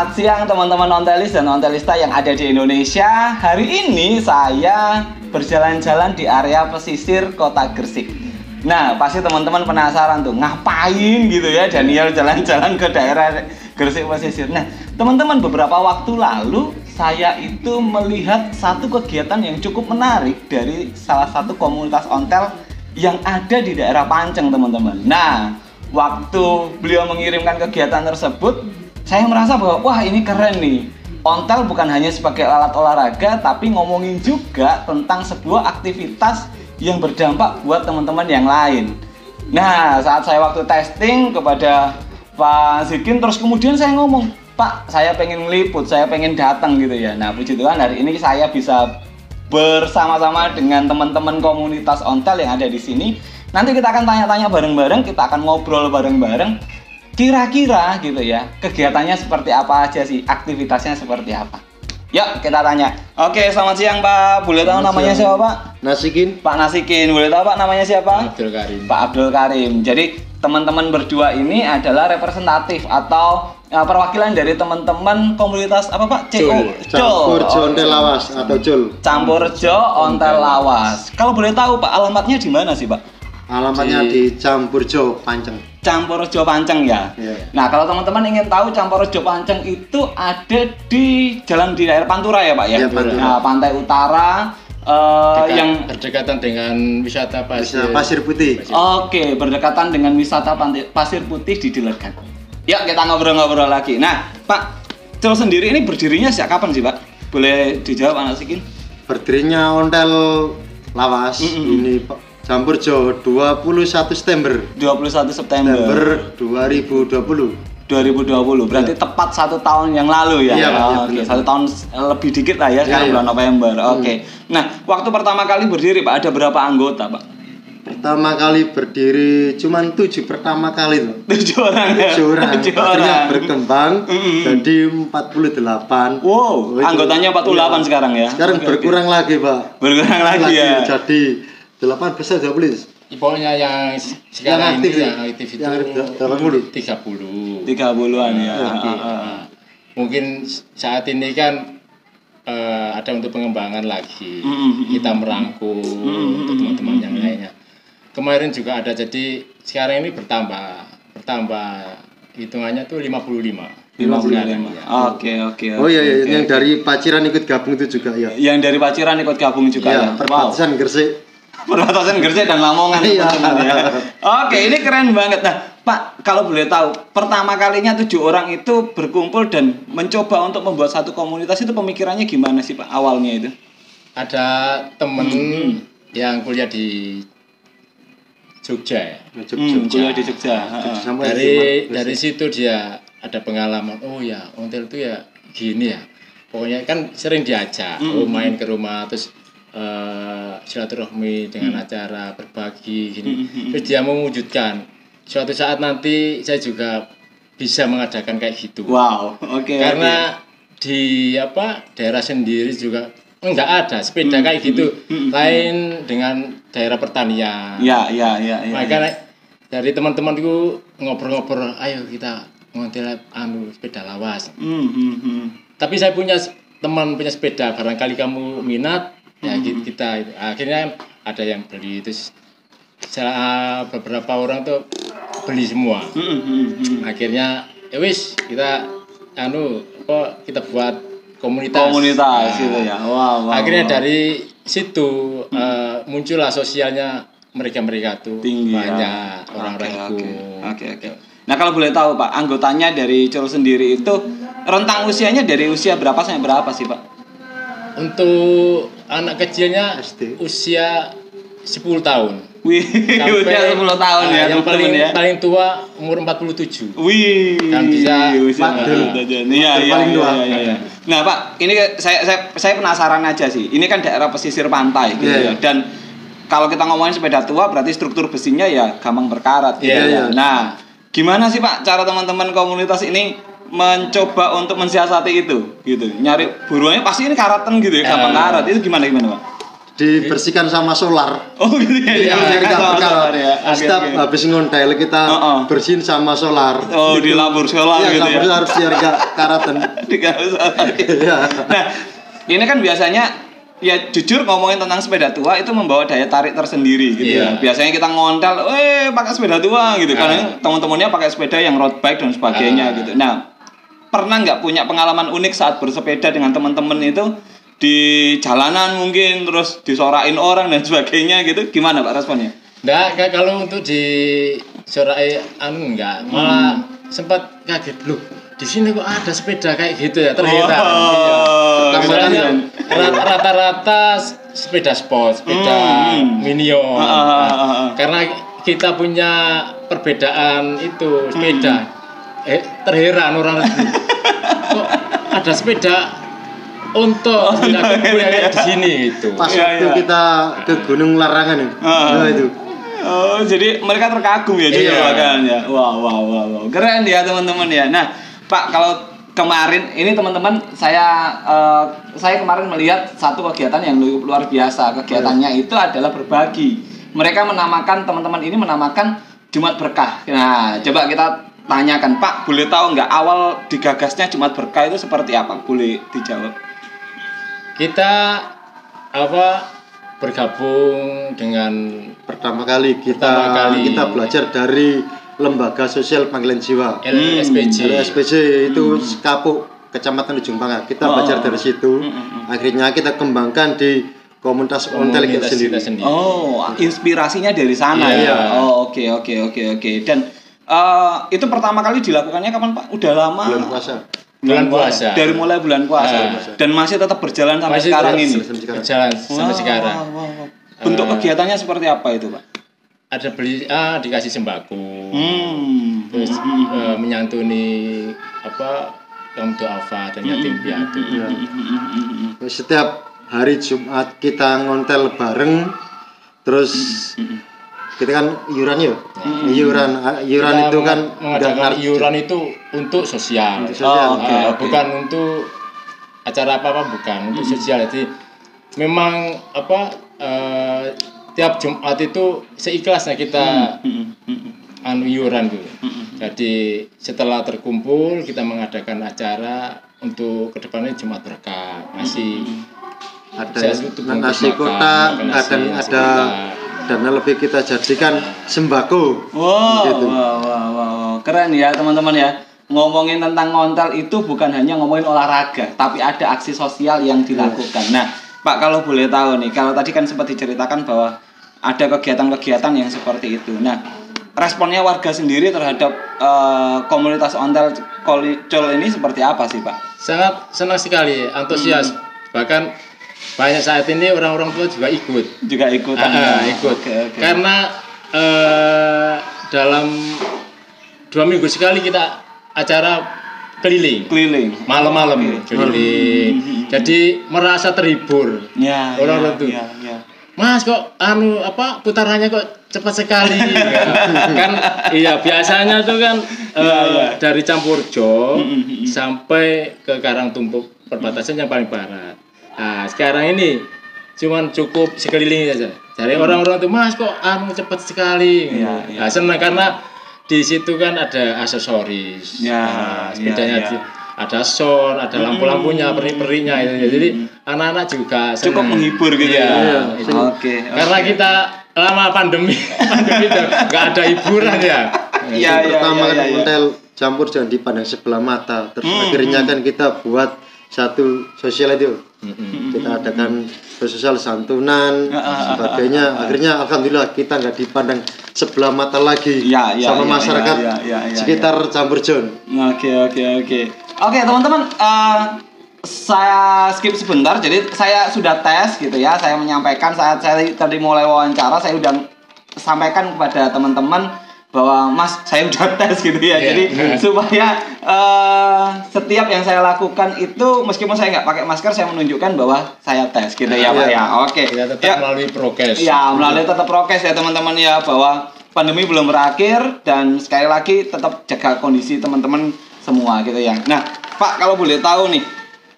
Selamat siang teman-teman ontelis dan ontelista yang ada di Indonesia. Hari ini saya berjalan-jalan di area pesisir Kota Gresik. Nah, pasti teman-teman penasaran tuh, ngapain gitu ya Daniel jalan-jalan ke daerah Gresik pesisir. Nah, teman-teman, beberapa waktu lalu saya itu melihat satu kegiatan yang cukup menarik dari salah satu komunitas ontel yang ada di daerah Panceng, teman-teman. Nah, waktu beliau mengirimkan kegiatan tersebut, saya merasa bahwa wah, ini keren nih. Ontel bukan hanya sebagai alat olahraga, tapi ngomongin juga tentang sebuah aktivitas yang berdampak buat teman-teman yang lain. Nah, saat saya waktu testing kepada Pak Zikin, terus kemudian saya ngomong, Pak, saya pengen ngeliput, saya pengen datang gitu ya. Nah, puji Tuhan hari ini saya bisa bersama-sama dengan teman-teman komunitas ontel yang ada di sini. Nanti kita akan tanya-tanya bareng-bareng, kita akan ngobrol bareng-bareng. Kira-kira gitu ya, kegiatannya seperti apa aja sih, aktivitasnya seperti apa. Yuk kita tanya. Oke, selamat siang Pak. Boleh tahu namanya siapa Pak? Nasikin. Pak Nasikin. Boleh tahu Pak namanya siapa? Abdul Karim. Pak Abdul Karim. Jadi teman-teman berdua ini adalah representatif atau perwakilan dari teman-teman komunitas apa Pak? Campurjo Ontel Lawas atau Cul. Campurjo Ontel Lawas. Kalau boleh tahu Pak, alamatnya di mana sih Pak? Alamatnya di Campurjo Panceng. Campurjo Panceng ya. Yeah. Nah, kalau teman-teman ingin tahu Campurjo Panceng itu ada di jalan di daerah Pantura ya Pak ya. Yeah, Pantura. Nah, pantai utara yang berdekatan dengan wisata Pasir Putih. Oke, berdekatan dengan wisata Pasir Putih di Dilegan. Yuk kita ngobrol-ngobrol lagi. Nah, Pak, Cul sendiri ini berdirinya sejak kapan sih Pak? Boleh dijawab Pak Nasikin? Berdirinya Ontel Lawas ini Pak. Campurjo 21 September 2020. 2020, berarti tepat 1 tahun yang lalu ya? Iya, Oke, 1 tahun lebih dikit lah ya, sekarang bulan November. Oke. Nah, waktu pertama kali berdiri Pak, ada berapa anggota Pak? Pertama kali berdiri cuman 7 pertama kali tuh. 7 orang ya? 7 orang. 7 Akhirnya orang. berkembang jadi 48. Wow, anggotanya 48 sekarang ya? Sekarang berkurang lagi Pak. Berkurang lagi ya? Jadi 8 besar 20. Pokoknya yang sekarang aktif, ini yang aktif itu yang 80. 30-an ya. Mungkin saat ini kan ada untuk pengembangan lagi. Kita merangkul untuk teman-teman yang lainnya. Kemarin juga ada, jadi sekarang ini bertambah hitungannya tuh 55. 55. Oke. Oh iya, yang dari Paciran ikut gabung itu juga ya. Yang dari Paciran ikut gabung juga ya. Perbatasan Gresik. Perbatasan Gresik dan Lamongan. Iya. Oke, ini keren banget. Nah, Pak, kalau boleh tahu, pertama kalinya 7 orang itu berkumpul dan mencoba untuk membuat satu komunitas itu pemikirannya gimana sih Pak awalnya itu? Ada temen yang kuliah di Jogja ya. Kuliah di Jogja. Dari situ dia ada pengalaman. Oh ya, ontel itu ya gini ya. Pokoknya kan sering diajak, main ke rumah terus silaturahmi dengan acara berbagi gini. Terus dia mewujudkan suatu saat nanti saya juga bisa mengadakan kayak gitu. Wow, oke. Karena di daerah sendiri juga enggak ada sepeda kayak gitu. Lain dengan daerah pertanian. Ya. Makanya dari teman-temanku ngobrol-ngobrol, ayo kita ngontel sepeda lawas. Tapi saya punya teman punya sepeda, barangkali kamu minat. Ya kita akhirnya ada yang beli, terus beberapa orang tuh beli semua. Akhirnya ya wis kita kita buat komunitas gitu ya. Wow. Akhirnya dari situ muncullah sosialnya mereka tuh tinggi, banyak orang-orang itu. Oke. Nah, kalau boleh tahu Pak, anggotanya dari Cul sendiri itu rentang usianya dari usia berapa sampai berapa sih Pak? Untuk anak kecilnya usia 10 tahun. Wih, usia 10 tahun ya. Yang paling tua umur 47. Wih. Dan bisa paling tua. Iya. Nah, Pak, ini saya penasaran aja sih. Ini kan daerah pesisir pantai gitu ya. Dan kalau kita ngomongin sepeda tua berarti struktur besinya ya gampang berkarat gitu ya. Nah, gimana sih Pak cara teman-teman komunitas ini mencoba untuk mensiasati itu gitu, nyari buruannya pasti ini karatan gitu ya, gampang karat, itu gimana Pak? dibersihkan sama solar. Oh gitu ya. Iya, biar nggak Sama bekal. solar ya. Oke, Setiap oke. habis ngontel kita bersihin sama solar. Oh, di labur solar Iya, gitu ya. labur harus biar nggak karatan. Di labur solar. Iya. Nah, ini kan biasanya ya jujur ngomongin tentang sepeda tua itu membawa daya tarik tersendiri gitu ya. Iya. Biasanya kita ngontel, pakai sepeda tua gitu. Karena teman-temannya pakai sepeda yang road bike dan sebagainya gitu. Nah, pernah nggak punya pengalaman unik saat bersepeda dengan teman-teman itu di jalanan mungkin terus disorain orang dan sebagainya gitu? Gimana Pak responnya? Enggak, kalau untuk di sorai enggak, malah sempat kaget loh. Di sini kok ada sepeda kayak gitu ya, ternyata. Iya. Rata-rata sepeda sport, sepeda minion. Karena kita punya perbedaan itu sepeda. Terheran orang kok ada sepeda untuk di sini itu. Pas waktu kita ke Gunung Larangan nih. Nah, itu. Oh, jadi mereka terkagum ya juga makanya. Wow. Keren ya teman-teman ya. Nah, Pak, kalau kemarin ini teman-teman saya kemarin melihat satu kegiatan yang luar biasa. Kegiatannya itu adalah berbagi. Mereka teman-teman ini menamakan Jumat Berkah. Nah, coba kita tanyakan, Pak, boleh tahu nggak awal digagasnya Jumat Berkah itu seperti apa? Boleh dijawab. Kita bergabung dengan Pertama kali kita belajar dari Lembaga Sosial Panggilan Jiwa LSPJ itu Kapuk Kecamatan Ujung Pangkal. Kita belajar dari situ. Akhirnya kita kembangkan di komunitas ontel kita sendiri. Oh, inspirasinya dari sana ya. Oh, oke. Dan itu pertama kali dilakukannya kapan Pak? Udah lama? Bulan puasa. Dari mulai bulan puasa. Dan masih tetap berjalan sampai sekarang ini. Berjalan sampai sekarang. Bentuk kegiatannya seperti apa itu, Pak? Ada dikasih sembako. Terus menyantuni kaum duafa dan yatim piatu. Setiap hari Jumat kita ngontel bareng. Terus kita kan iuran ya. Iuran itu kan mengadakan iuran itu untuk sosial. Bukan untuk acara apa bukan, untuk sosial. Jadi memang tiap Jumat itu seikhlasnya kita iuran dulu. Jadi setelah terkumpul kita mengadakan acara untuk kedepannya Jumat Berkah. Nasi kotak, kadang ada dana lebih kita jadikan sembako. Wow. Keren ya teman-teman ya. Ngomongin tentang ngontel itu bukan hanya ngomongin olahraga, tapi ada aksi sosial yang dilakukan. Nah, Pak, kalau boleh tahu nih, kalau tadi kan sempat diceritakan bahwa ada kegiatan-kegiatan yang seperti itu. Nah, responnya warga sendiri terhadap komunitas ontel Kolicol ini seperti apa sih, Pak? Sangat senang sekali, antusias. Bahkan banyak saat ini orang-orang tua juga ikut. Ikut. Okay. Karena dalam 2 minggu sekali kita acara keliling. Malam-malam keliling. Jadi merasa terhibur. Orang-orang itu. Mas kok putarannya kok cepat sekali. Kan biasanya tuh kan dari Campurjo sampai ke Karangtumpuk perbatasan yang paling barat. Nah, sekarang ini cuman cukup sekeliling saja. Jadi orang-orang tuh Mas kok cepat sekali. Nah, senang karena di situ kan ada aksesoris. Sepedanya ada sound, ada lampu-lampunya, peri-perinya itu. Jadi anak-anak juga senang. Cukup menghibur gitu ya. Oke. Karena kita lama pandemi itu nggak ada hiburan ya. Pertama kan ontel campur jangan dipandang sebelah mata. Terus akhirnya kan kita buat satu sosial itu. Kita adakan sosial santunan sebagainya. Akhirnya alhamdulillah kita nggak dipandang sebelah mata lagi sama masyarakat sekitar Campurjon. Oke teman-teman, saya skip sebentar. Jadi saya sudah tes gitu ya. Saya menyampaikan saat saya tadi mulai wawancara, saya udah sampaikan kepada teman-teman bahwa Mas saya udah tes gitu ya. Jadi supaya setiap yang saya lakukan itu meskipun saya nggak pakai masker, saya menunjukkan bahwa saya tes gitu ya Pak ya. Oke. Tetap melalui prokes. Melalui tetap prokes ya teman-teman ya, bahwa pandemi belum berakhir dan sekali lagi tetap jaga kondisi teman-teman semua gitu ya. Nah Pak, kalau boleh tahu nih,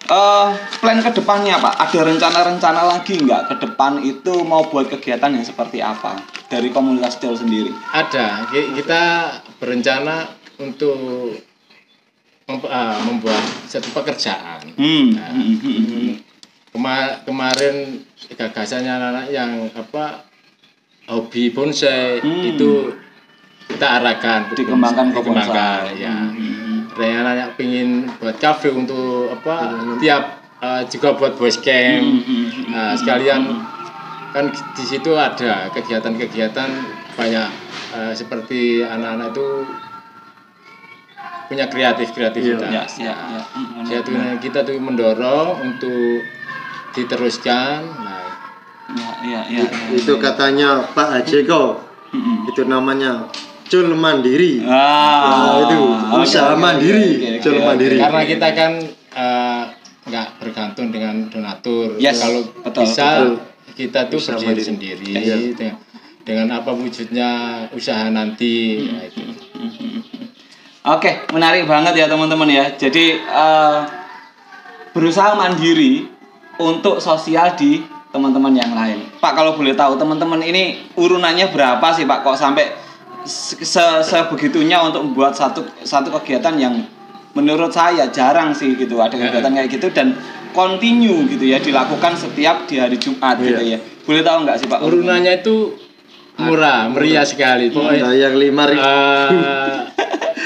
plan ke depannya Pak, ada rencana-rencana lagi nggak ke depan itu mau buat kegiatan yang seperti apa dari komunitas Col sendiri? Ada, kita berencana untuk membuat satu pekerjaan. Kemarin gagasannya anak-anak yang hobi bonsai itu kita arahkan dikembangkan ya. Rencananya pingin buat kafe untuk tiap juga buat boys camp. Sekalian kan di situ ada kegiatan-kegiatan banyak seperti anak-anak itu punya kreativitas. Jadi kita tuh mendorong untuk diteruskan. Itu katanya Pak Haji kok. Itu namanya Cul Mandiri. Itu usaha mandiri. Cul Mandiri. Karena kita kan nggak bergantung dengan donatur. Kalau betul. Kita tuh berdiri sendiri dengan apa wujudnya usaha nanti. Oke, menarik banget ya teman-teman ya. Jadi berusaha mandiri untuk sosial di teman-teman yang lain. Pak, kalau boleh tahu teman-teman ini urunannya berapa sih Pak kok sampai sebegitunya untuk membuat satu kegiatan yang menurut saya jarang sih gitu, ada kegiatan kayak gitu dan continue gitu ya, dilakukan setiap di hari Jumat gitu ya. Boleh tahu nggak sih Pak? Urunannya itu murah, meriah sekali. Ada yang 5.000.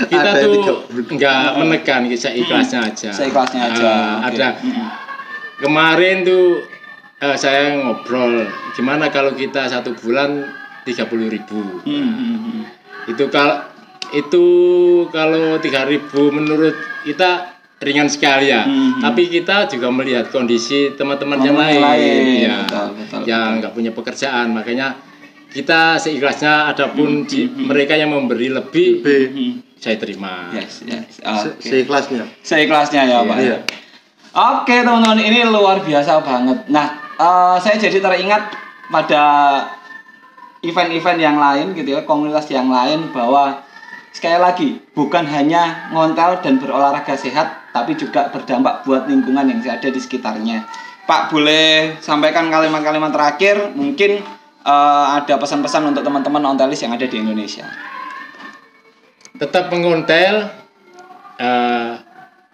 Kita tuh nggak menekan, seikhlasnya aja. Seikhlasnya aja. Ada kemarin tuh saya ngobrol gimana kalau kita 1 bulan 30.000. Itu kalau 3.000 menurut kita ringan sekali ya. Tapi kita juga melihat kondisi teman-teman yang lain ya, betul. Yang nggak punya pekerjaan, makanya kita seikhlasnya. Adapun mereka yang memberi lebih saya terima. Seikhlasnya ya Pak. Iya. Oke teman-teman, ini luar biasa banget. Nah, saya jadi teringat pada event-event yang lain gitu ya, komunitas yang lain, bahwa sekali lagi bukan hanya ngontel dan berolahraga sehat, tapi juga berdampak buat lingkungan yang ada di sekitarnya. Pak, boleh sampaikan kalimat-kalimat terakhir, mungkin ada pesan-pesan untuk teman-teman ontelis yang ada di Indonesia. Tetap mengontel,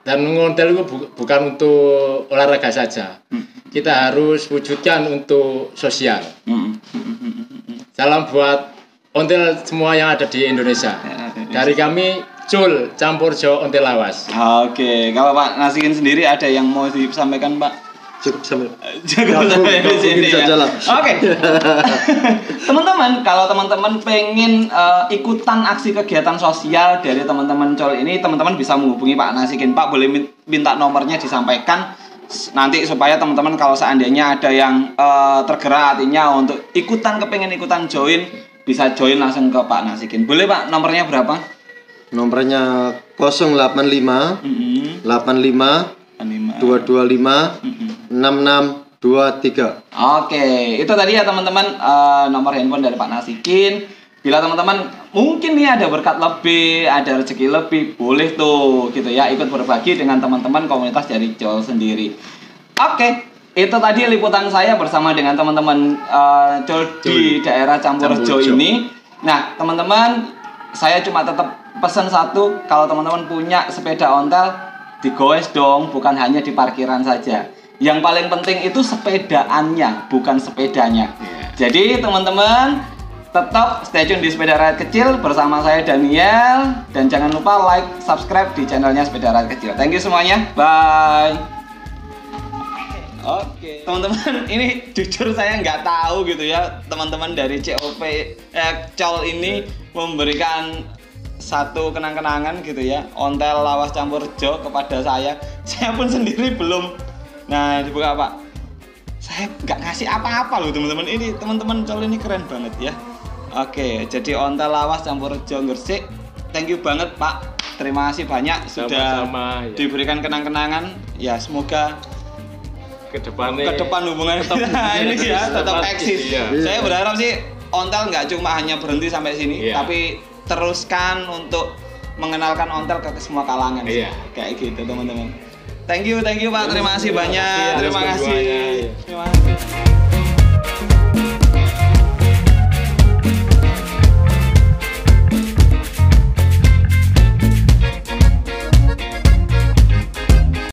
dan mengontel itu bukan untuk olahraga saja. Kita harus wujudkan untuk sosial. Salam buat ontel semua yang ada di Indonesia. Dari kami Cul Campur Jo Ontel Lawas. Oke, kalau Pak Nasikin sendiri ada yang mau disampaikan Pak? Cukup sampai di sini ya. Oke. Teman-teman, kalau teman-teman pengen ikutan aksi kegiatan sosial dari teman-teman Col ini, teman-teman bisa menghubungi Pak Nasikin. Pak, boleh minta nomornya disampaikan nanti supaya teman-teman kalau seandainya ada yang tergerak hatinya untuk kepengen ikutan join, bisa join langsung ke Pak Nasikin. Boleh Pak, nomornya berapa? Nomornya 085 85 225 6623. Oke, itu tadi ya teman-teman nomor handphone dari Pak Nasikin. Bila teman-teman mungkin nih ada berkat lebih, ada rezeki lebih, boleh tuh gitu ya ikut berbagi dengan teman-teman komunitas dari Col sendiri. Oke, itu tadi liputan saya bersama dengan teman-teman Col di daerah Campur Jo ini. Nah, teman-teman, saya cuma tetap pesan satu, kalau teman-teman punya sepeda ontel, digoes dong, bukan hanya di parkiran saja. Yang paling penting itu sepedaannya, bukan sepedanya. Jadi teman-teman tetap stay tune di Sepeda Rakyat Kecil bersama saya Daniel, dan jangan lupa like, subscribe di channelnya Sepeda Rakyat Kecil. Thank you semuanya, bye. Oke, teman-teman, ini jujur saya nggak tahu gitu ya, teman-teman dari Col ini memberikan satu kenang-kenangan gitu ya, ontel lawas campur jo kepada saya. Saya pun sendiri belum. Nah, dibuka Pak. Saya nggak ngasih apa-apa loh teman-teman. Ini teman-teman Col ini keren banget ya. Oke, jadi ontel lawas campur jo Gresik. Thank you banget Pak. Terima kasih banyak sudah diberikan kenang-kenangan. Ya, semoga ke depan hubungan kita ini ya tetap eksis. Saya berharap sih ontel nggak cuma hanya berhenti sampai sini, tapi teruskan untuk mengenalkan ontel ke semua kalangan. Kayak gitu teman-teman. Thank you Pak. Terima kasih banyak. Terima kasih.